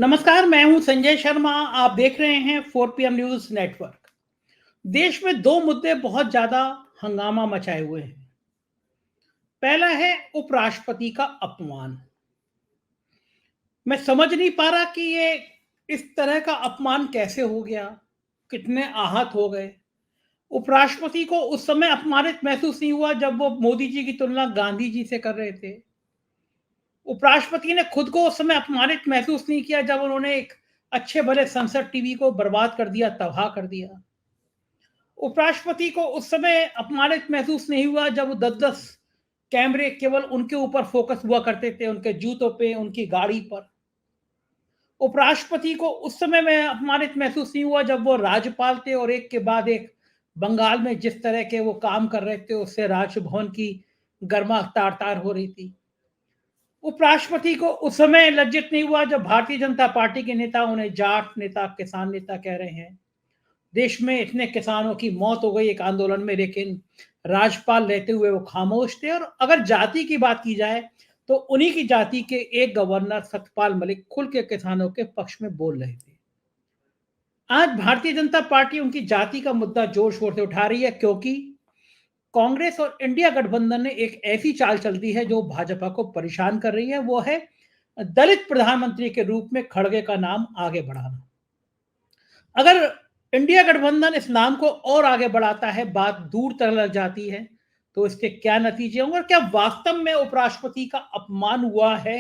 नमस्कार, मैं हूं संजय शर्मा। आप देख रहे हैं 4 PM न्यूज नेटवर्क। देश में दो मुद्दे बहुत ज्यादा हंगामा मचाए हुए हैं। पहला है उपराष्ट्रपति का अपमान। मैं समझ नहीं पा रहा कि ये इस तरह का अपमान कैसे हो गया, कितने आहत हो गए। उपराष्ट्रपति को उस समय अपमानित महसूस नहीं हुआ जब वो मोदी जी की तुलना गांधी जी से कर रहे थे। उपराष्ट्रपति ने खुद को उस समय अपमानित महसूस नहीं किया जब उन्होंने एक अच्छे भले संसद टीवी को बर्बाद कर दिया, तबाह कर दिया। उपराष्ट्रपति को उस समय अपमानित महसूस नहीं हुआ जब वो 10-10 कैमरे केवल उनके ऊपर फोकस हुआ करते थे, उनके जूतों पे, उनकी गाड़ी पर। उपराष्ट्रपति को उस समय में अपमानित महसूस नहीं हुआ जब वो राज्यपाल थे और एक के बाद एक बंगाल में जिस तरह के वो काम कर रहे थे, उससे राजभवन की गर्मा तार तार हो रही थी। उपराष्ट्रपति को उस समय लज्जित नहीं हुआ जब भारतीय जनता पार्टी के नेता उन्हें जाट नेता, किसान नेता कह रहे हैं। देश में इतने किसानों की मौत हो गई एक आंदोलन में, लेकिन राज्यपाल रहते हुए वो खामोश थे। और अगर जाति की बात की जाए तो उन्हीं की जाति के एक गवर्नर सत्यपाल मलिक खुल के किसानों के पक्ष में बोल रहे थे। आज भारतीय जनता पार्टी उनकी जाति का मुद्दा जोर शोर से उठा रही है, क्योंकि कांग्रेस और इंडिया गठबंधन ने एक ऐसी चाल चल दी है जो भाजपा को परेशान कर रही है। वो है दलित प्रधानमंत्री के रूप में खड़गे का नाम आगे बढ़ाना। अगर इंडिया गठबंधन इस नाम को और आगे बढ़ाता है, बात दूर तक लग जाती है, तो इसके क्या नतीजे होंगे और क्या वास्तव में उपराष्ट्रपति का अपमान हुआ है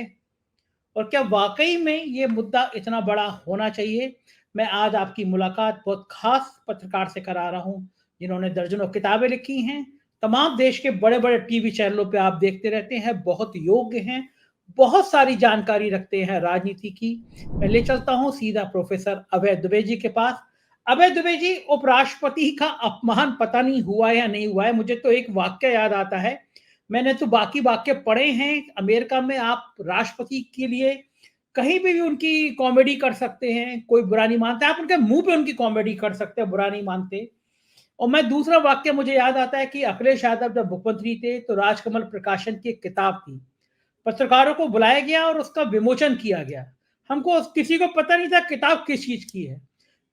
और क्या वाकई में ये मुद्दा इतना बड़ा होना चाहिए। मैं आज आपकी मुलाकात बहुत खास पत्रकार से करा रहा हूं, जिन्होंने दर्जनों किताबें लिखी हैं, तमाम देश के बड़े बड़े टीवी चैनलों पे आप देखते रहते हैं, बहुत योग्य हैं, बहुत सारी जानकारी रखते हैं राजनीति की। मैं ले चलता हूं सीधा प्रोफेसर अभय दुबे जी के पास। अभय दुबे जी, उपराष्ट्रपति का अपमान पता नहीं हुआ है या नहीं हुआ है, मुझे तो एक वाक्य याद आता है। मैंने तो बाकी वाक्य पढ़े हैं। अमेरिका में आप राष्ट्रपति के लिए कहीं भी उनकी कॉमेडी कर सकते हैं, कोई बुरा नहीं मानता। आप उनके मुंह पे उनकी कॉमेडी कर सकते हैं, बुरा नहीं मानते। और मैं दूसरा वाक्य मुझे याद आता है कि अखिलेश यादव जब मुख्यमंत्री थे तो राजकमल प्रकाशन की एक किताब थी, पत्रकारों को बुलाया गया और उसका विमोचन किया गया। हमको किसी को पता नहीं था किताब किस चीज की है।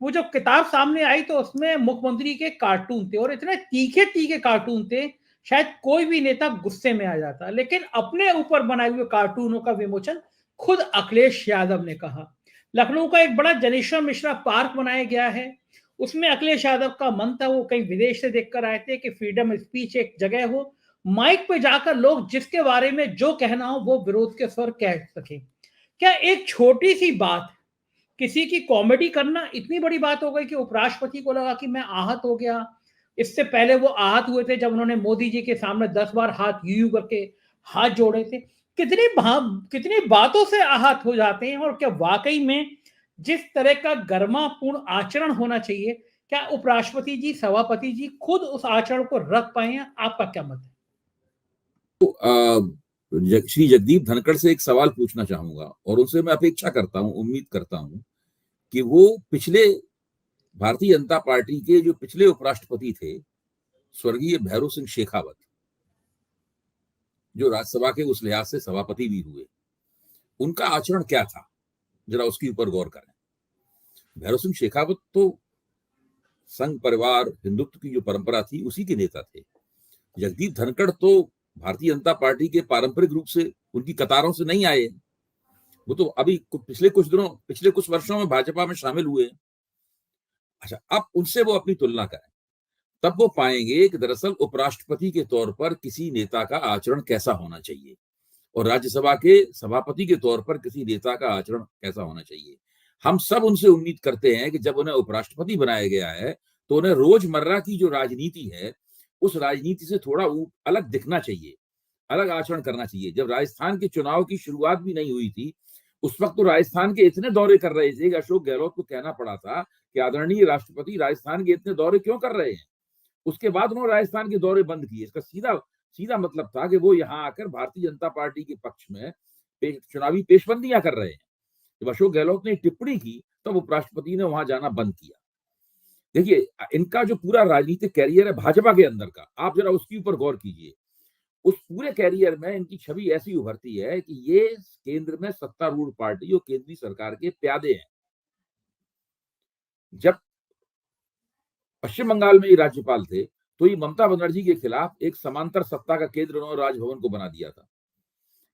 वो जो किताब सामने आई तो उसमें मुख्यमंत्री के कार्टून थे और इतने तीखे तीखे कार्टून थे, शायद कोई भी नेता गुस्से में आ जाता। लेकिन अपने ऊपर बनाए हुए कार्टूनों का विमोचन खुद अखिलेश यादव ने कहा। लखनऊ का एक बड़ा जनेश्वर मिश्रा पार्क बनाया गया है, उसमें अखिलेश यादव का मन था, वो कहीं विदेश से देखकर आए थे कि फ्रीडम स्पीच एक जगह हो, माइक पे जाकर लोग जिसके बारे में जो कहना हो वो विरोध के स्वर कह सके। क्या एक छोटी सी बात, किसी की कॉमेडी करना इतनी बड़ी बात हो गई कि उपराष्ट्रपति को लगा कि मैं आहत हो गया। इससे पहले वो आहत हुए थे जब उन्होंने मोदी जी के सामने 10 बार हाथ यू यू करके हाथ जोड़े थे। कितनी बातों से आहत हो जाते हैं। और क्या वाकई में जिस तरह का गर्मापूर्ण आचरण होना चाहिए, क्या उपराष्ट्रपति जी, सभापति जी खुद उस आचरण को रख पाए हैं? आपका क्या मत है? श्री जगदीप धनखड़ से एक सवाल पूछना चाहूंगा और उनसे मैं अपेक्षा करता हूं, उम्मीद करता हूं कि वो पिछले भारतीय जनता पार्टी के जो पिछले उपराष्ट्रपति थे, स्वर्गीय भैरों सिंह शेखावत, जो राज्यसभा के उस लिहाज से सभापति भी हुए, उनका आचरण क्या था, जरा उसके ऊपर गौर करें। भैरों सिंह शेखावत तो संघ परिवार हिंदुत्व की जो परंपरा थी उसी के नेता थे। जगदीप धनखड़ तो भारतीय जनता पार्टी के पारंपरिक रूप से उनकी कतारों से नहीं आए, वो तो अभी पिछले कुछ वर्षों में भाजपा में शामिल हुए। अच्छा, अब उनसे वो अपनी तुलना करें, तब वो पाएंगे कि दरअसल उपराष्ट्रपति के तौर पर किसी नेता का आचरण कैसा होना चाहिए और राज्यसभा के सभापति के तौर पर किसी नेता का आचरण कैसा होना चाहिए। हम सब उनसे उम्मीद करते हैं कि जब उन्हें उपराष्ट्रपति बनाया गया है तो उन्हें रोजमर्रा की जो राजनीति है उस राजनीति से थोड़ा अलग दिखना चाहिए, अलग आचरण करना चाहिए। जब राजस्थान के चुनाव की शुरुआत भी नहीं हुई थी, उस वक्त तो राजस्थान के इतने दौरे कर रहे थे कि अशोक गहलोत को कहना पड़ा था कि आदरणीय राष्ट्रपति राजस्थान के इतने दौरे क्यों कर रहे हैं। उसके बाद उन्होंने राजस्थान के दौरे बंद किए। इसका सीधा सीधा मतलब था कि वो यहाँ आकर भारतीय जनता पार्टी के पक्ष में चुनावी पेशबंदियां कर रहे हैं। जब अशोक गहलोत ने टिप्पणी की तब उपराष्ट्रपति ने वहां जाना बंद किया। देखिए, इनका जो पूरा राजनीतिक कैरियर है भाजपा के अंदर का, आप जरा उसके ऊपर गौर कीजिए। उस पूरे कैरियर में इनकी छवि ऐसी उभरती है कि ये केंद्र में सत्तारूढ़ पार्टी और केंद्रीय सरकार के प्यादे हैं। जब पश्चिम बंगाल में ये राज्यपाल थे तो ये ममता बनर्जी के खिलाफ एक समांतर सत्ता का केंद्र उन्होंने राजभवन को बना दिया था।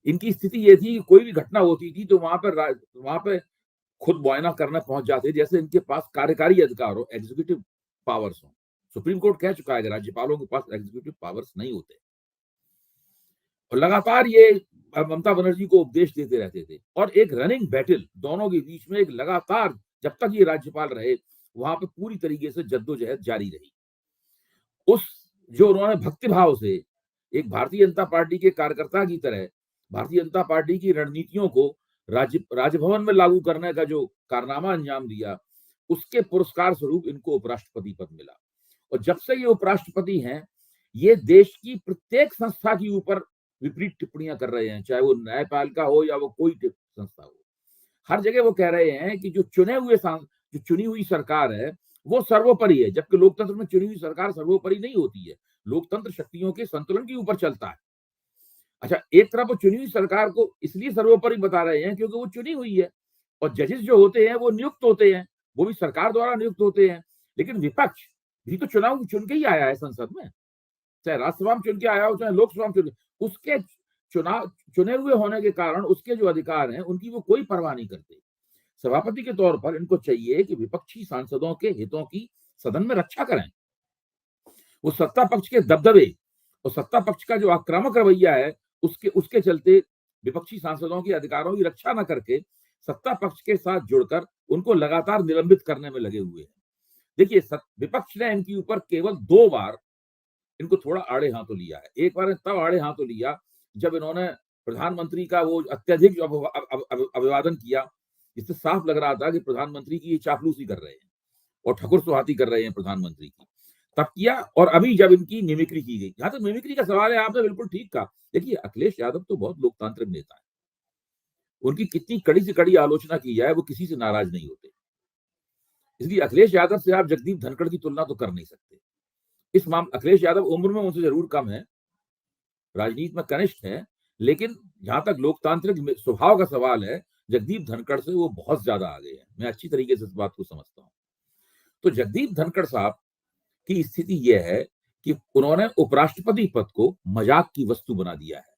इनकी स्थिति ये थी कि कोई भी घटना होती थी तो वहां पे खुद मुआयना करने पहुंच जाते, जैसे इनके पास कार्यकारी अधिकार हो, एग्जीक्यूटिव पावर्स हो। सुप्रीम कोर्ट कह चुका है कि राज्यपालों के पास एग्जीक्यूटिव पावर्स नहीं होते। और लगातार ये ममता बनर्जी को उपदेश देते रहते थे और एक रनिंग बैटल दोनों के बीच में, एक लगातार जब तक ये राज्यपाल रहे वहां पे पूरी तरीके से जद्दोजहद जारी रही। उस जो उन्होंने भक्तिभाव से एक भारतीय जनता पार्टी के कार्यकर्ता की तरह भारतीय जनता पार्टी की रणनीतियों को राजभवन में लागू करने का जो कारनामा अंजाम दिया, उसके पुरस्कार स्वरूप इनको उपराष्ट्रपति पद मिला। और जब से ये उपराष्ट्रपति हैं, ये देश की प्रत्येक संस्था के ऊपर विपरीत टिप्पणियां कर रहे हैं, चाहे वो न्यायपालिका हो या वो कोई संस्था हो। हर जगह वो कह रहे हैं कि जो चुनी हुई सरकार है वो सर्वोपरि है, जबकि लोकतंत्र में चुनी हुई सरकार सर्वोपरि नहीं होती है। लोकतंत्र शक्तियों के संतुलन के ऊपर चलता है। अच्छा, एक तरफ वो चुनी हुई सरकार को इसलिए सर्वोपरि बता रहे हैं क्योंकि वो चुनी हुई है और जजेस जो होते हैं वो नियुक्त होते हैं, वो भी सरकार द्वारा नियुक्त होते हैं। लेकिन विपक्ष भी तो चुनाव चुन के ही आया है संसद में, चाहे राज्यसभा में चुन के आया हो चाहे लोकसभा में चुन के, उसके चुनाव चुने हुए होने के कारण उसके जो अधिकार हैं उनकी वो कोई परवाह नहीं करते। सभापति के तौर पर इनको चाहिए कि विपक्षी सांसदों के हितों की सदन में रक्षा करें। वो सत्ता पक्ष के दबदबे और सत्ता पक्ष का जो आक्रामक रवैया है उसके चलते विपक्षी सांसदों के अधिकारों की रक्षा न करके सत्ता पक्ष के साथ जुड़कर उनको लगातार निलंबित करने में लगे हुए हैं। देखिए, विपक्ष ने इनके ऊपर केवल 2 बार इनको थोड़ा आड़े हाथों लिया है। एक बार तब आड़े हाथों लिया जब इन्होंने प्रधानमंत्री का वो अत्यधिक अभिवादन किया, जिससे साफ लग रहा था कि प्रधानमंत्री की ये चापलूसी कर रहे हैं और ठकुर सुहाती कर रहे हैं प्रधानमंत्री की, तब किया। और अभी जब इनकी मिमिक्री की गई, जहां तक मिमिक्री का सवाल है, आपने बिल्कुल ठीक कहा। देखिए, अखिलेश यादव तो बहुत लोकतांत्रिक नेता है, उनकी कितनी कड़ी से कड़ी आलोचना की जाए वो किसी से नाराज नहीं होते। इसलिए अखिलेश यादव से आप जगदीप धनखड़ की तुलना तो कर नहीं सकते। इस मामले अखिलेश यादव उम्र में उनसे जरूर कम है, राजनीति में कनिष्ठ है, लेकिन जहां तक लोकतांत्रिक स्वभाव का सवाल है, जगदीप धनखड़ से वो बहुत ज्यादा आगे है। मैं अच्छी तरीके से इस बात को समझता हूं। तो जगदीप धनखड़ साहब की स्थिति यह है कि उन्होंने उपराष्ट्रपति पद को मजाक की वस्तु बना दिया है।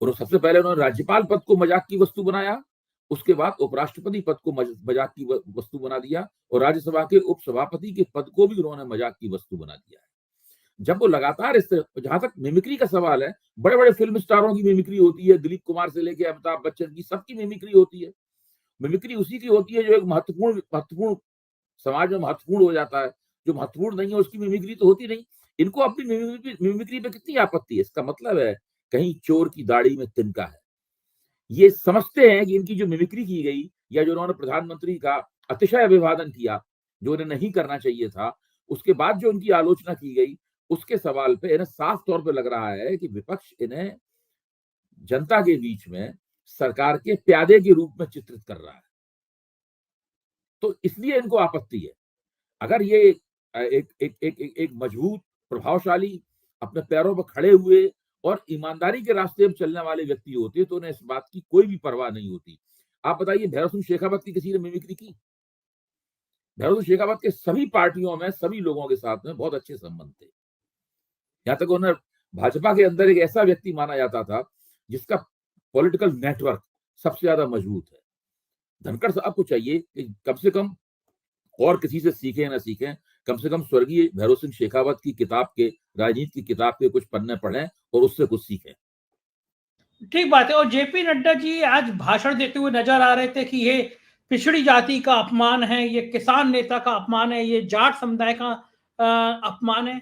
और सबसे पहले उन्होंने राज्यपाल पद को मजाक की वस्तु बनाया, उसके बाद उपराष्ट्रपति पद को मजाक की वस्तु बना दिया और राज्यसभा के उपसभापति के पद को भी उन्होंने मजाक की वस्तु बना दिया है। जब वो लगातार जहां तक मिमिक्री का सवाल है, बड़े बड़े फिल्म स्टारों की मिमिक्री होती है, दिलीप कुमार से लेके अमिताभ बच्चन की, सबकी मिमिक्री होती है। मिमिक्री उसी की होती है जो एक महत्वपूर्ण समाज में महत्वपूर्ण हो जाता है। जो महत्वपूर्ण नहीं है उसकी मिमिक्री तो होती नहीं। इनको अपनी मिमिक्री पे कितनी आपत्ति है? इसका मतलब है कहीं चोर की दाढ़ी में तिनका है। ये समझते हैं कि इनकी जो मिमिक्री की गई या जो उन्होंने प्रधानमंत्री का अतिशय अभिवादन किया, जो उन्हें नहीं करना चाहिए था, उसके बाद जो उनकी आलोचना की गई, उसके सवाल पे इन्हें साफ तौर पे लग रहा है कि विपक्ष इन्हें जनता के बीच में सरकार के प्यादे के रूप में चित्रित कर रहा है। तो इसलिए इनको आपत्ति है। अगर ये एक मजबूत, प्रभावशाली, अपने पैरों पर खड़े हुए और ईमानदारी के रास्ते पर चलने वाले व्यक्ति होते तो उन्हें इस बात की कोई भी परवाह नहीं होती। आप बताइए, भैरव सिंह शेखावत की किसी ने मिमिक्री की? भैरव सिंह शेखावत के सभी पार्टियों में सभी लोगों के साथ में बहुत अच्छे संबंध थे। यहां तक उन्हें भाजपा के अंदर एक ऐसा व्यक्ति माना जाता था जिसका पॉलिटिकल नेटवर्क सबसे ज्यादा मजबूत है। धनखड़ साहब को चाहिए कि कम से कम और किसी से सीखें ना सीखें, कम से कम स्वर्गीय भैरव सिंह शेखावत की किताब के, राजनीति की किताब के कुछ पन्ने पढ़ें और उससे कुछ सीखें। ठीक बात है। और जेपी नड्डा जी आज भाषण देते हुए नजर आ रहे थे कि ये पिछड़ी जाति का अपमान है, ये किसान नेता का अपमान है, ये जाट समुदाय का अपमान है।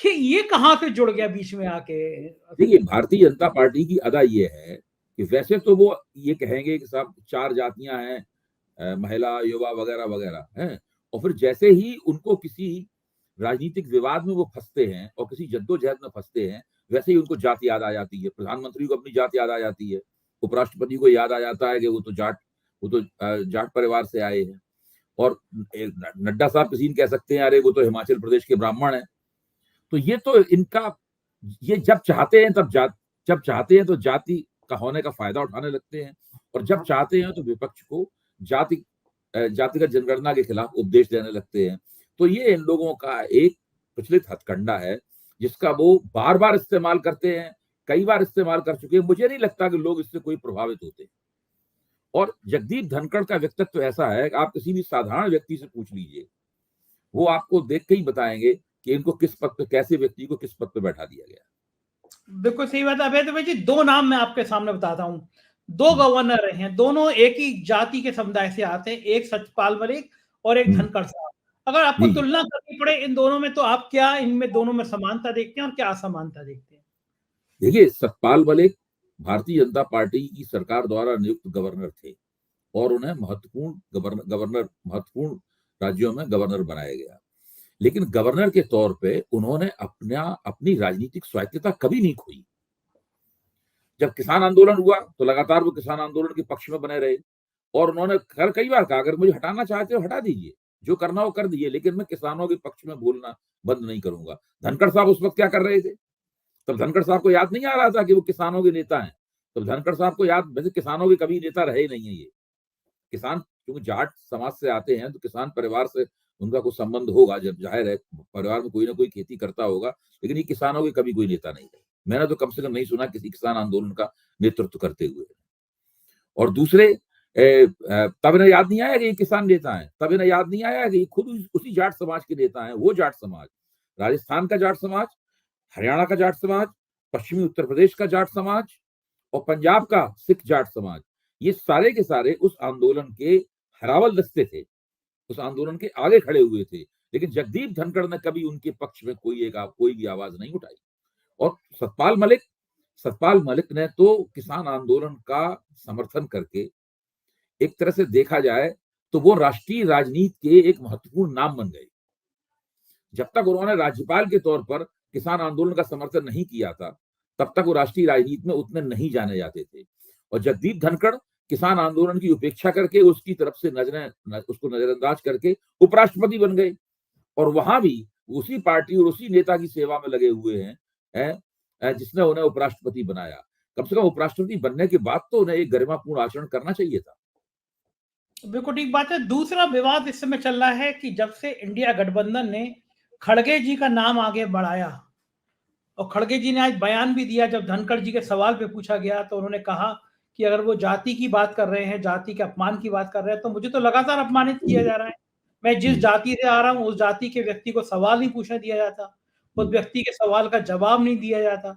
ये कहां से जुड़ गया बीच में आके? देखिए, भारतीय जनता पार्टी की अदा ये है कि वैसे तो वो ये कहेंगे कि साहब 4 जातियां हैं, महिला, युवा वगैरह वगैरह हैं, और फिर जैसे ही उनको किसी राजनीतिक विवाद में वो फंसते हैं और किसी जद्दोजहद में फंसते हैं, वैसे ही उनको जात याद आ जाती है। प्रधानमंत्री को अपनी जात याद आ जाती है, उपराष्ट्रपति को याद आ जाता है कि वो तो जाट परिवार से आए हैं। और नड्डा साहब किसी ने कह सकते हैं अरे वो तो हिमाचल प्रदेश के ब्राह्मण है। तो ये तो इनका ये जब चाहते हैं जब चाहते हैं तो जाति का होने का फायदा उठाने लगते हैं, और जब चाहते हैं तो विपक्ष को जातिगत जनगणना के खिलाफ उपदेश देने लगते हैं। तो ये इन लोगों का एक प्रचलित हथकंडा है, जिसका वो बार बार इस्तेमाल करते हैं, कई बार इस्तेमाल कर चुके हैं। मुझे नहीं लगता कि लोग इससे कोई प्रभावित होते। और जगदीप धनखड़ का व्यक्तित्व ऐसा है कि आप किसी भी साधारण व्यक्ति से पूछ लीजिए, वो आपको देख के ही बताएंगे कि इनको किस पद पे, कैसे व्यक्ति को किस पद पे बैठा दिया गया। बिल्कुल सही बात है अभय भाई जी। दो नाम मैं आपके सामने बताता हूँ। दो गवर्नर रहे हैं, दोनों एक ही जाति के समुदाय से आते हैं, एक सतपाल मलिक और एक धनखड़ साहब। अगर आपको जी, तुलना करनी पड़े इन दोनों में, तो आप क्या इनमें दोनों में समानता देखते हैं और क्या असमानता देखते हैं? देखिए, सतपाल मलिक भारतीय जनता पार्टी की सरकार द्वारा नियुक्त गवर्नर थे, और उन्हें महत्वपूर्ण राज्यों में गवर्नर बनाया गया। लेकिन गवर्नर के तौर पे उन्होंने अपनी राजनीतिक स्वायत्तता कभी नहीं खोई। जब किसान आंदोलन हुआ तो लगातार वो किसान आंदोलन के पक्ष में बने रहे, और उन्होंने कई बार कहा, अगर मुझे हटाना चाहते हो हटा दीजिए, जो करना हो कर दीजिए, लेकिन मैं किसानों के पक्ष में बोलना बंद नहीं करूंगा। धनखड़ साहब उस वक्त क्या कर रहे थे? तब धनखड़ साहब को याद नहीं आ रहा था कि वो किसानों के नेता हैं। तब धनखड़ साहब को याद, वैसे किसानों के कभी नेता रहे ही नहीं है ये। किसान क्योंकि जाट समाज से आते हैं, तो किसान परिवार से उनका कुछ संबंध होगा, जब जाहिर है परिवार में कोई ना कोई खेती करता होगा, लेकिन ये किसानों के कभी कोई नेता नहीं रहे। मैंने तो कम से कम नहीं सुना किसी किसान आंदोलन का नेतृत्व करते हुए। और दूसरे, तब इन्हें याद नहीं आया कि ये किसान नेता है, तब इन्हें याद नहीं आया कि ये खुद उसी जाट समाज के नेता हैं। वो जाट समाज, राजस्थान का जाट समाज, हरियाणा का जाट समाज, पश्चिमी उत्तर प्रदेश का जाट समाज और पंजाब का सिख जाट समाज, ये सारे के सारे उस आंदोलन के हरावल दस्ते थे, उस आंदोलन के आगे खड़े हुए थे। लेकिन जगदीप धनखड़ ने कभी उनके पक्ष में कोई भी आवाज नहीं उठाई। और सतपाल मलिक ने तो किसान आंदोलन का समर्थन करके, एक तरह से देखा जाए तो वो राष्ट्रीय राजनीति के एक महत्वपूर्ण नाम बन गए। जब तक उन्होंने राज्यपाल के तौर पर किसान आंदोलन का समर्थन नहीं किया था, तब तक वो राष्ट्रीय राजनीति में उतने नहीं जाने जाते थे। और जगदीप धनखड़ किसान आंदोलन की उपेक्षा करके, उसकी तरफ से उसको नजरअंदाज करके उपराष्ट्रपति बन गए, और वहां भी उसी पार्टी और उसी नेता की सेवा में लगे हुए हैं, जिसने उन्हें उपराष्ट्रपति बनाया। कम से कम उपराष्ट्रपति बनने के बाद तो उन्हें एक गरिमापूर्ण आचरण करना चाहिए था। बिल्कुल ठीक बात है। दूसरा विवाद इस समय चल रहा है कि जब से इंडिया गठबंधन ने खड़गे जी का नाम आगे बढ़ाया, और खड़गे जी ने आज बयान भी दिया, जब धनखड़ जी के सवाल पे पूछा गया तो उन्होंने कहा कि अगर वो जाति की बात कर रहे हैं, जाति के अपमान की बात कर रहे हैं, तो मुझे तो लगातार अपमानित किया जा रहा है। मैं जिस जाति से आ रहा हूँ, उस जाति के व्यक्ति को सवाल नहीं पूछने दिया जाता, उस व्यक्ति के सवाल का जवाब नहीं दिया जाता।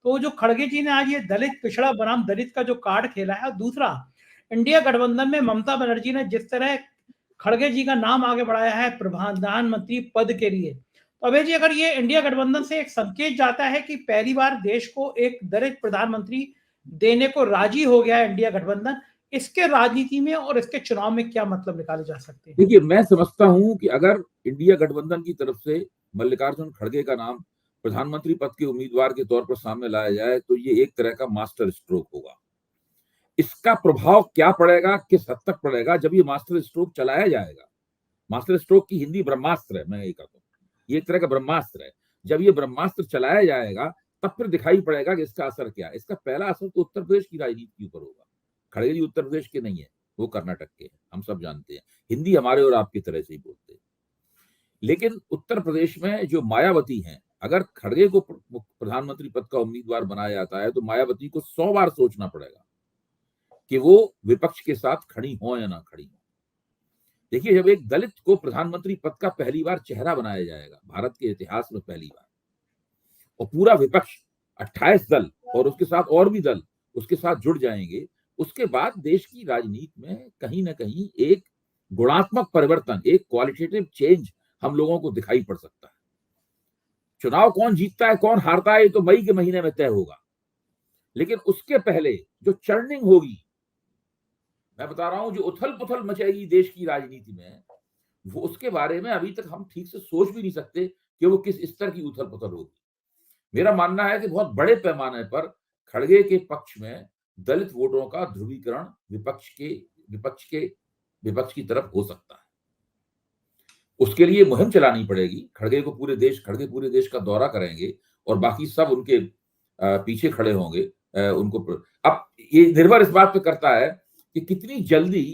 तो जो खड़गे जी ने आज ये दलित पिछड़ा बनाम दलित का जो कार्ड खेला है। और दूसरा, इंडिया गठबंधन में ममता बनर्जी ने जिस तरह खड़गे जी का नाम आगे बढ़ाया है प्रधानमंत्री पद के लिए, तो अभय जी, अगर ये इंडिया गठबंधन से एक संकेत जाता है कि पहली बार देश को एक दलित प्रधानमंत्री देने को राजी हो गया है इंडिया गठबंधन, इसके राजनीति में और इसके चुनाव में क्या मतलब निकाले जा सकते हैं? देखिए, मैं समझता हूं कि अगर इंडिया गठबंधन की तरफ से मल्लिकार्जुन खड़गे का नाम प्रधानमंत्री पद के उम्मीदवार के तौर पर सामने लाया जाए, तो ये एक तरह का मास्टर स्ट्रोक होगा। इसका प्रभाव क्या पड़ेगा, किस हद तक पड़ेगा, जब ये मास्टर स्ट्रोक चलाया जाएगा। मास्टर स्ट्रोक की हिंदी ब्रह्मास्त्र है, मैं ये कहता हूँ, ये एक तरह का ब्रह्मास्त्र है। जब ये ब्रह्मास्त्र चलाया जाएगा, तब फिर दिखाई पड़ेगा कि इसका असर क्या है। इसका पहला असर तो उत्तर प्रदेश की राजनीति के ऊपर होगा। खड़गे जी उत्तर प्रदेश के नहीं है, वो कर्नाटक के हैं, हम सब जानते हैं। हिंदी हमारे और आपकी तरह से ही बोलते हैं। लेकिन उत्तर प्रदेश में जो मायावती हैं, अगर खड़गे को प्रधानमंत्री पद का उम्मीदवार बनाया जाता है, तो मायावती को 100 बार सोचना पड़ेगा कि वो विपक्ष के साथ खड़ी हो या ना खड़ी हो। देखिए, जब एक दलित को प्रधानमंत्री पद का पहली बार चेहरा बनाया जाएगा, भारत के इतिहास में पहली बार, और पूरा विपक्ष 28 दल और उसके साथ और भी दल उसके साथ जुड़ जाएंगे, उसके बाद देश की राजनीति में कहीं ना कहीं एक गुणात्मक परिवर्तन, एक क्वालिटेटिव चेंज हम लोगों को दिखाई पड़ सकता है। चुनाव कौन जीतता है कौन हारता है, ये तो मई के महीने में तय होगा। लेकिन उसके पहले जो चर्निंग होगी, मैं बता रहा हूं, जो उथल पुथल मचेगी देश की राजनीति में, वो उसके बारे में अभी तक हम ठीक से सोच भी नहीं सकते कि वो किस स्तर की उथल पुथल होगी। मेरा मानना है कि बहुत बड़े पैमाने पर खड़गे के पक्ष में दलित वोटों का ध्रुवीकरण विपक्ष की तरफ हो सकता है। उसके लिए मुहिम चलानी पड़ेगी। खड़गे पूरे देश का दौरा करेंगे, और बाकी सब उनके पीछे खड़े होंगे। उनको अब ये निर्भर इस बात पे करता है कि कितनी जल्दी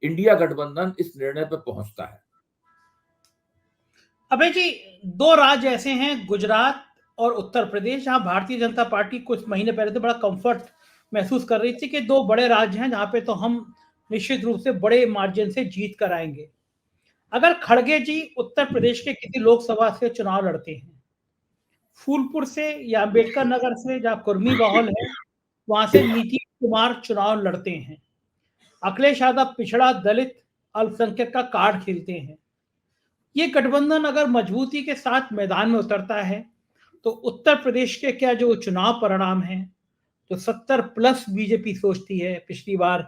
इंडिया गठबंधन इस निर्णय पर पहुंचता है। अबे जी, दो राज्य ऐसे हैं, गुजरात और उत्तर प्रदेश, जहां भारतीय जनता पार्टी कुछ महीने पहले तो बड़ा कंफर्ट महसूस कर रही थी कि दो बड़े राज्य हैं जहां पे तो हम निश्चित रूप से बड़े मार्जिन से जीत कर आएंगे। अगर खड़गे जी उत्तर प्रदेश के किसी लोकसभा से चुनाव लड़ते हैं, फूलपुर से या अंबेडकर नगर से, जहां कुर्मी माहौल है, वहां से नीतीश कुमार चुनाव लड़ते हैं, अखिलेश यादव पिछड़ा दलित अल्पसंख्यक का कार्ड खेलते हैं, ये गठबंधन अगर मजबूती के साथ मैदान में उतरता है तो उत्तर प्रदेश के क्या जो चुनाव परिणाम है, तो 70+ बीजेपी सोचती है, पिछली बार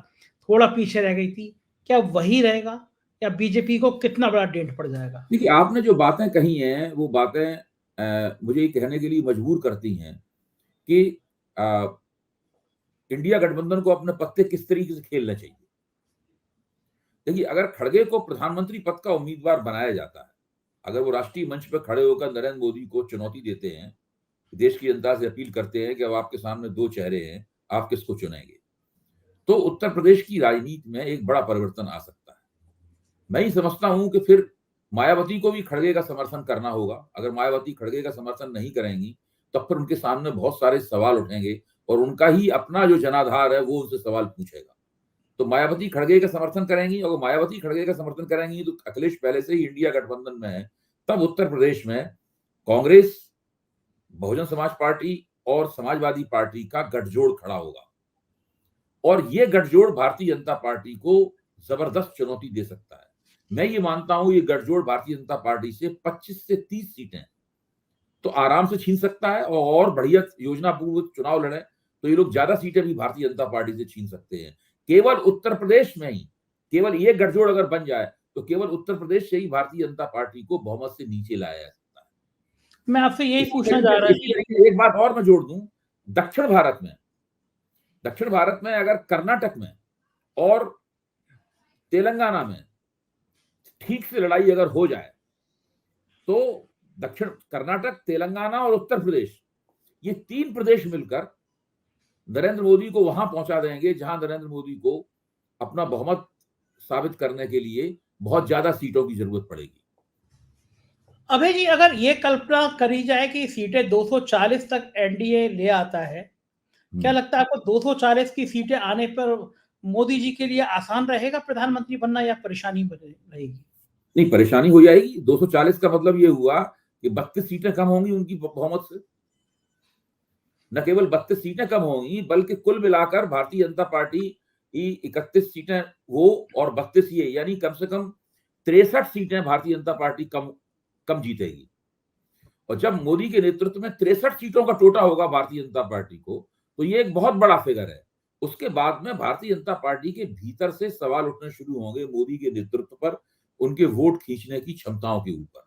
थोड़ा पीछे रह गई थी, क्या वही रहेगा या बीजेपी को कितना बड़ा डेंट पड़ जाएगा? देखिए, आपने जो बातें कही हैं वो बातें मुझे ये कहने के लिए मजबूर करती हैं कि इंडिया गठबंधन को अपने पत्ते किस तरीके से खेलने चाहिए। देखिए, अगर खड़गे को प्रधानमंत्री पद का उम्मीदवार बनाया जाता है, अगर वो राष्ट्रीय मंच पर खड़े होकर नरेंद्र मोदी को चुनौती देते हैं, देश की जनता से अपील करते हैं कि अब आपके सामने दो चेहरे हैं, आप किसको चुनेंगे, तो उत्तर प्रदेश की राजनीति में एक बड़ा परिवर्तन आ सकता है। मैं ही समझता हूं कि फिर मायावती को भी खड़गे का समर्थन करना होगा। अगर मायावती खड़गे का समर्थन नहीं करेंगी तब फिर उनके सामने बहुत सारे सवाल उठेंगे और उनका ही अपना जो जनाधार है वो उनसे सवाल पूछेगा। तो मायावती खड़गे का समर्थन करेंगी, और मायावती खड़गे का समर्थन करेंगी तो अखिलेश पहले से ही इंडिया गठबंधन में है, तब उत्तर प्रदेश में कांग्रेस, बहुजन समाज पार्टी और समाजवादी पार्टी का गठजोड़ खड़ा होगा और ये गठजोड़ भारतीय जनता पार्टी को जबरदस्त चुनौती दे सकता है। मैं ये मानता हूं ये गठजोड़ भारतीय जनता पार्टी से 25 से 30 सीटें तो आराम से छीन सकता है और बढ़िया योजना पूर्वक चुनाव लड़े तो ये लोग ज्यादा सीटें भी भारतीय जनता पार्टी से छीन सकते हैं। केवल उत्तर प्रदेश में ही केवल ये गठजोड़ अगर बन जाए तो केवल उत्तर प्रदेश से ही भारतीय जनता पार्टी को बहुमत से नीचे लाया जा सकता है। मैं आपसे यही पूछना चाह रहा था। एक बात और मैं जोड़ दूं, दक्षिण भारत में अगर कर्नाटक में और तेलंगाना में ठीक से लड़ाई अगर हो जाए तो दक्षिण कर्नाटक, तेलंगाना और उत्तर प्रदेश, ये 3 प्रदेश मिलकर नरेंद्र मोदी को वहां पहुंचा देंगे जहां नरेंद्र मोदी को अपना बहुमत साबित करने के लिए बहुत ज्यादा सीटों की जरूरत पड़ेगी। अभय जी, अगर ये कल्पना करी जाए कि सीटें 240 तक एनडीए ले आता है, क्या लगता है आपको 240 की सीटें आने पर मोदी जी के लिए आसान रहेगा प्रधानमंत्री बनना या परेशानी रहेगी? नहीं, परेशानी हो जाएगी। 240 का मतलब ये हुआ कि 32 सीटें कम होंगी उनकी बहुमत से। न केवल 32 सीटें कम होंगी बल्कि कुल मिलाकर भारतीय जनता पार्टी की 31 सीटें वो और 32 ये, यानी कम से कम 63 सीटें भारतीय जनता पार्टी कम जीतेगी। और जब मोदी के नेतृत्व में 63 सीटों का टोटा होगा भारतीय जनता पार्टी को, तो ये एक बहुत बड़ा फिगर है। उसके बाद में भारतीय जनता पार्टी के भीतर से सवाल उठने शुरू होंगे मोदी के नेतृत्व पर, उनके वोट खींचने की क्षमताओं के ऊपर।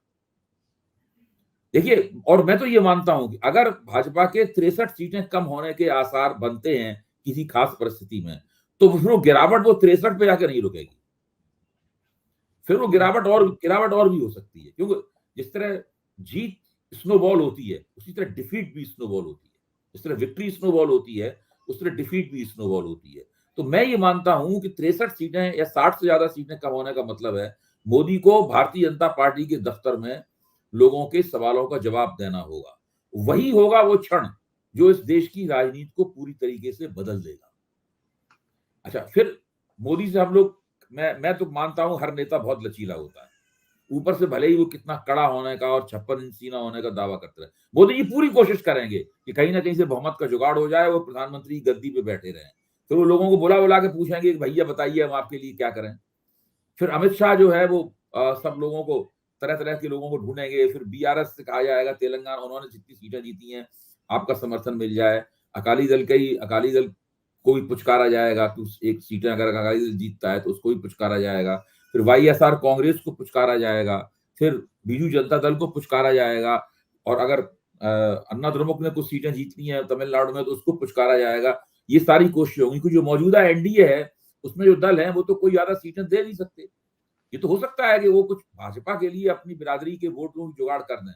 देखिए, और मैं तो ये मानता हूं कि अगर भाजपा के 63 सीटें कम होने के आसार बनते हैं किसी खास परिस्थिति में, तो फिर वो गिरावट वो 63 पे जाकर नहीं रुकेगी, फिर वो गिरावट और भी हो सकती है, क्योंकि जिस तरह जीत स्नोबॉल होती है उसी तरह डिफीट भी स्नोबॉल होती है। जिस तरह विक्ट्री स्नोबॉल होती है उस तरह डिफीट भी स्नोबॉल होती है। तो मैं ये मानता हूं कि 63 सीटें या 60 से ज्यादा सीटें कम होने का मतलब है मोदी को भारतीय जनता पार्टी के दफ्तर में लोगों के सवालों का जवाब देना होगा। वही होगा वो क्षण जो इस देश की राजनीति को पूरी तरीके से बदल देगा। अच्छा, फिर मोदी से हम लोग, मैं तो मानता हूं हर नेता बहुत लचीला होता है, ऊपर से भले ही वो कितना कड़ा होने का और 56 इंच सीना होने का दावा करते रहे, मोदी जी पूरी कोशिश करेंगे कि कहीं ना कहीं से बहुमत का जुगाड़ हो जाए, वो प्रधानमंत्री की गद्दी पे बैठे रहें। फिर वो लोगों को बुला बुला के पूछेंगे कि भैया बताइए हम आपके लिए क्या करें। फिर अमित शाह जो है वो सब लोगों को, तरह तरह के लोगों को ढूंढेंगे। फिर बीआरएस से कहा जाएगा तेलंगाना, उन्होंने जितनी सीटें जीती हैं आपका समर्थन मिल जाए। अकाली दल को भी पुचकारा जाएगा कि एक सीटें अगर अकाली दल जीतता है तो उसको भी पुचकारा जाएगा। फिर वाईएसआर कांग्रेस को पुचकारा जाएगा, फिर बीजू जनता दल को पुचकारा जाएगा, और अगर अन्ना द्रमुक ने कुछ सीटें जीतनी है तमिलनाडु में तो उसको पुचकारा जाएगा। ये सारी कोशिशें होंगी, क्योंकि जो मौजूदा एनडीए है उसमें जो दल है वो तो कोई ज्यादा सीटें दे नहीं सकते। ये तो हो सकता है कि वो कुछ भाजपा के लिए अपनी बिरादरी के वोटों की जुगाड़ कर दें,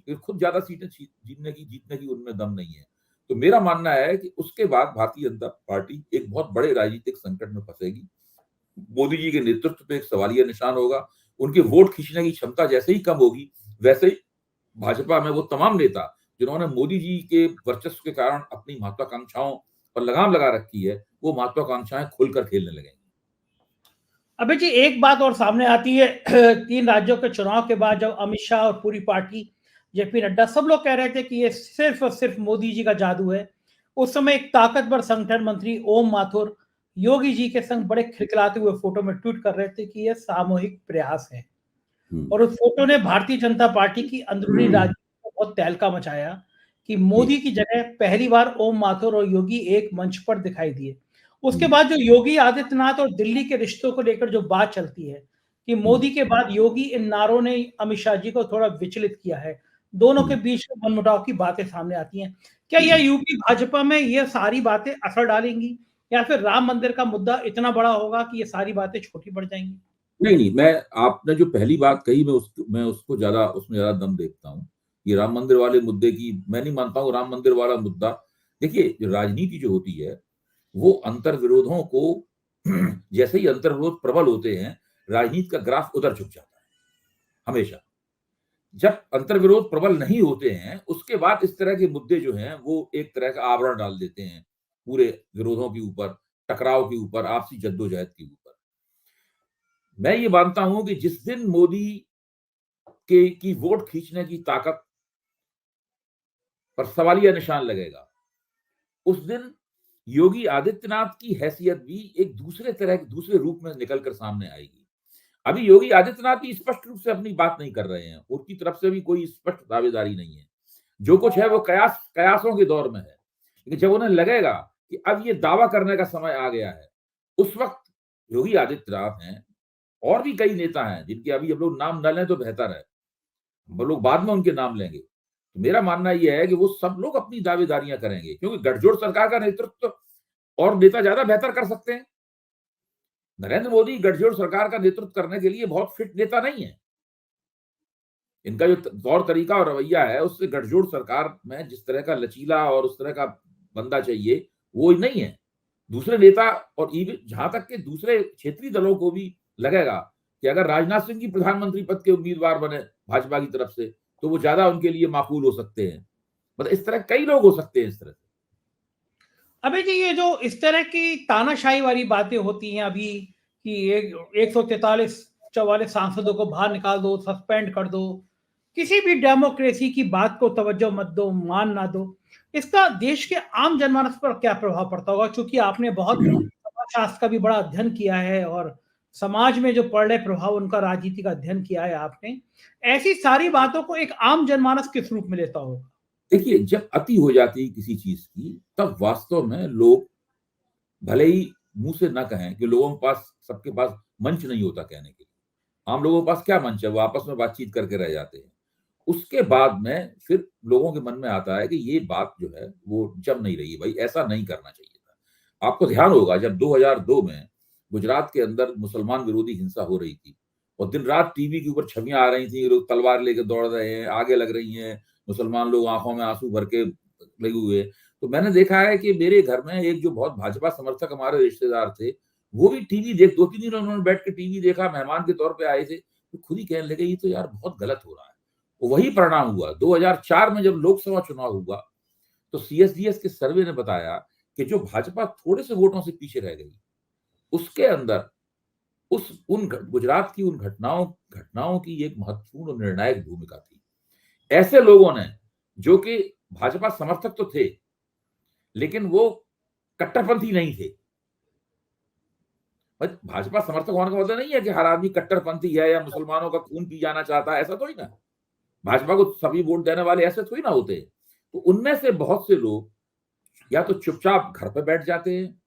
लेकिन खुद ज्यादा सीटें जीतने की उनमें दम नहीं है। तो मेरा मानना है कि उसके बाद भारतीय जनता पार्टी एक बहुत बड़े राजनीतिक संकट में फंसेगी। मोदी जी के नेतृत्व पे एक सवालिया निशान होगा। उनके वोट खींचने की क्षमता जैसे ही कम होगी, वैसे ही भाजपा में वो तमाम नेता जिन्होंने मोदी जी के वर्चस्व के कारण अपनी महत्वाकांक्षाओं पर लगाम लगा रखी है, वो महत्वाकांक्षाएं खुलकर खेलने लगेंगी। अबे जी, एक बात और सामने आती है 3 राज्यों के चुनाव के बाद, जब अमित शाह और पूरी पार्टी, जेपी नड्डा, सब लोग कह रहे थे कि ये सिर्फ और सिर्फ मोदी जी का जादू है। उस समय एक ताकतवर संगठन मंत्री ओम माथुर योगी जी के संग बड़े खिलखिलाते हुए फोटो में ट्वीट कर रहे थे कि ये सामूहिक प्रयास है। और उस फोटो ने भारतीय जनता पार्टी की अंदरूनी राजनीति को बहुत तहलका मचाया कि मोदी की जगह पहली बार ओम माथुर और योगी एक मंच पर दिखाई दिए। उसके बाद जो योगी आदित्यनाथ और दिल्ली के रिश्तों को लेकर जो बात चलती है कि मोदी के बाद योगी, इन नारों ने अमित शाह जी को थोड़ा विचलित किया है। दोनों के बीच में मनमुटाव की बातें सामने आती हैं। क्या यह यूपी भाजपा में ये सारी बातें असर डालेंगी, या फिर राम मंदिर का मुद्दा इतना बड़ा होगा कि ये सारी बातें छोटी पड़ जाएंगी? नहीं, मैं आपने जो पहली बात कही मैं उसको ज़्यादा उसमें ज़्यादा दम देखता हूँ। ये राम मंदिर वाले मुद्दे की मैं नहीं मानता हूँ राम मंदिर वाला मुद्दा। देखिए, जो राजनीति जो होती है, वो अंतर्विरोधों को जैसे ही अंतर्विरोध प्रबल होते हैं, राजनीति का ग्राफ उधर झुक जाता है, हमेशा। जब अंतर्विरोध प्रबल नहीं होते हैं, उसके बाद इस तरह के मुद्दे जो हैं, वो एक तरह का आवरण डाल देते हैं, पूरे विरोधों के ऊपर, टकराव के ऊपर, आपसी जद्दोजहद के ऊपर। मैं ये मानता हूं कि जिस दिन मोदी के की वोट खींचने की ताकत पर सवालिया निशान लगेगा, उस दिन योगी आदित्यनाथ की हैसियत भी एक दूसरे रूप में निकलकर सामने आएगी। अभी योगी आदित्यनाथ भी स्पष्ट रूप से अपनी बात नहीं कर रहे हैं, उनकी तरफ से भी कोई स्पष्ट दावेदारी नहीं है। जो कुछ है वो कयासों के दौर में है। लेकिन जब उन्हें लगेगा कि अब ये दावा करने का समय आ गया है, उस वक्त योगी आदित्यनाथ हैं, और भी कई नेता हैं जिनके अभी हम लोग नाम न लें तो बेहतर है, हम लोग बाद में उनके नाम लेंगे। तो मेरा मानना यह है कि वो सब लोग अपनी दावेदारियां करेंगे, क्योंकि गठजोड़ सरकार का नेतृत्व और नेता ज्यादा बेहतर कर सकते हैं। नरेंद्र मोदी गठजोड़ सरकार का नेतृत्व करने के लिए बहुत फिट नेता नहीं है। इनका जो तौर तरीका और रवैया है, उससे गठजोड़ सरकार में जिस तरह का लचीला और उस तरह का बंदा चाहिए, वो नहीं है। दूसरे नेता और इवन जहां तक के दूसरे क्षेत्रीय दलों को भी लगेगा कि अगर राजनाथ सिंह की प्रधानमंत्री पद के उम्मीदवार बने भाजपा की तरफ से, तो वो ज्यादा उनके लिए माकूल हो सकते हैं। मतलब इस तरह कई लोग हो सकते हैं इस तरह से। अबे जी, ये जो इस तरह की तानाशाही वाली बातें होती हैं अभी कि 143 44 सांसदों को बाहर निकाल दो, सस्पेंड कर दो, किसी भी डेमोक्रेसी की बात को तवज्जो मत दो, मान ना दो, इसका देश के आम जनमानस पर क्या प्रभाव पड़ता होगा? क्योंकि आपने बहुत समाजशास्त्र का भी बड़ा अध्ययन किया है और समाज में जो पड़ रहे प्रभाव, उनका राजनीति का अध्ययन किया है आपने। ऐसी सारी बातों को एक आम जनमानस किस रूप में लेता होगा? देखिए, जब अति हो जाती है किसी चीज की, तब वास्तव में लोग भले ही मुंह से ना कहें कि लोगों के पास सबके पास मंच नहीं होता कहने के लिए। आम लोगों के पास क्या मंच है, वो आपस में बातचीत करके रह जाते हैं। उसके बाद में फिर लोगों के मन में आता है कि ये बात जो है वो जम नहीं रही है, भाई ऐसा नहीं करना चाहिए था। आपको ध्यान होगा जब 2002 में गुजरात के अंदर मुसलमान विरोधी हिंसा हो रही थी और दिन रात टीवी के ऊपर छवियां आ रही थी, लोग तलवार लेकर दौड़ रहे हैं, आगे लग रही हैं, मुसलमान लोग आंखों में आंसू भर के लगे हुए। तो मैंने देखा है कि मेरे घर में एक जो बहुत भाजपा समर्थक हमारे रिश्तेदार थे, वो भी टीवी देख 2-3 दिन उन्होंने बैठ के टीवी देखा, मेहमान के तौर पे आए थे, तो खुद ही कहने लगे ये तो यार बहुत गलत हो रहा है। वही परिणाम हुआ 2004 में जब लोकसभा चुनाव हुआ, तो सीएसडीएस के सर्वे ने बताया कि जो भाजपा थोड़े से वोटों से पीछे रह गई, उसके अंदर गुजरात की उन घटनाओं की एक महत्वपूर्ण और निर्णायक भूमिका थी। ऐसे लोगों ने, जो कि भाजपा समर्थक तो थे, लेकिन वो कट्टरपंथी नहीं थे। भाजपा समर्थक होने का मतलब नहीं है कि हर आदमी कट्टरपंथी है या मुसलमानों का खून पी जाना चाहता है, ऐसा थोड़ी ना। भाजपा को सभी वोट देने वाले ऐसे थोड़ी ना होते। तो उनमें से बहुत से लोग या तो चुपचाप घर पे बैठ जाते हैं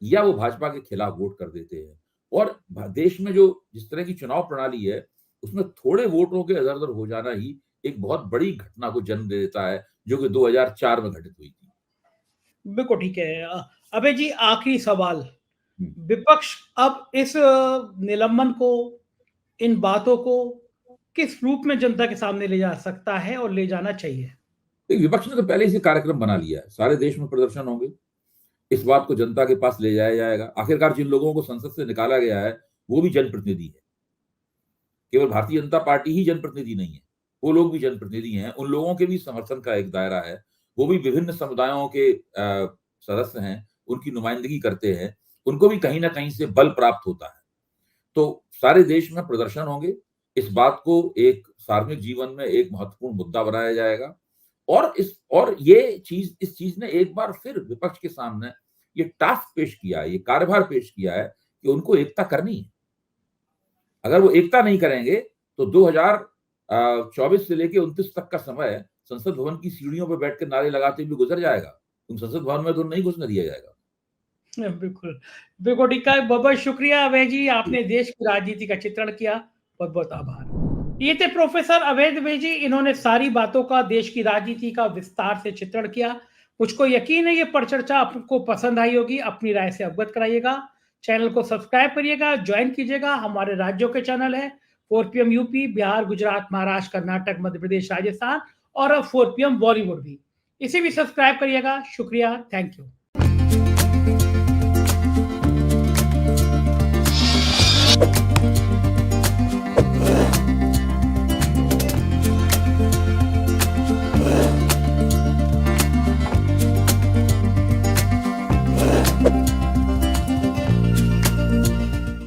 या वो भाजपा के खिलाफ वोट कर देते हैं। और देश में जो जिस तरह की चुनाव प्रणाली है, उसमें थोड़े वोटों के इधर-उधर हो जाना ही एक बहुत बड़ी घटना को जन्म दे देता है, जो कि 2004 में घटित हुई थी। बिल्कुल ठीक है। अबे जी, आखिरी सवाल। हम्म। विपक्ष अब इस निलंबन को, इन बातों को किस रूप में जनता के सामने ले जा सकता है और ले जाना चाहिए? विपक्ष ने तो पहले ही कार्यक्रम बना लिया है, सारे देश में प्रदर्शन होंगे, इस बात को जनता के पास ले जाया जाएगा। आखिरकार जिन लोगों को संसद से निकाला गया है वो भी जनप्रतिनिधि है, केवल भारतीय जनता पार्टी ही जनप्रतिनिधि नहीं है, वो लोग भी जनप्रतिनिधि हैं। उन लोगों के भी समर्थन का एक दायरा है, वो भी विभिन्न समुदायों के सदस्य हैं, उनकी नुमाइंदगी करते हैं, उनको भी कहीं ना कहीं से बल प्राप्त होता है। तो सारे देश में प्रदर्शन होंगे, इस बात को एक सार्वजनिक जीवन में एक महत्वपूर्ण मुद्दा बनाया जाएगा और इस चीज ने एक बार फिर विपक्ष के सामने ये टास्क पेश किया है, ये कार्यभार पेश किया है कि उनको एकता करनी है। अगर वो एकता नहीं करेंगे तो 2024 से लेके 29 तक का समय संसद भवन की सीढ़ियों पर बैठकर नारे लगाते हुए गुजर जाएगा। तुम संसद भवन में तो नहीं घुसने दिया जाएगा। बिल्कुल, बिल्कुल ठीक है। बहुत-बहुत शुक्रिया अभय जी, आपने देश की राजनीति का चित्रण किया। बहुत-बहुत आभार। ये थे प्रोफेसर अभय द्विवेदी जी, इन्होंने सारी बातों का, देश की राजनीति का विस्तार से चित्रण किया। मुझको यकीन है ये परिचर्चा आपको पसंद आई होगी, अपनी राय से अवगत कराइएगा। चैनल को सब्सक्राइब करिएगा, ज्वाइन कीजिएगा। हमारे राज्यों के चैनल है 4 पीएम यूपी, बिहार, गुजरात, महाराष्ट्र, कर्नाटक, मध्य प्रदेश, राजस्थान और अब 4 पीएम बॉलीवुड भी। इसे भी सब्सक्राइब करिएगा। शुक्रिया, थैंक यू।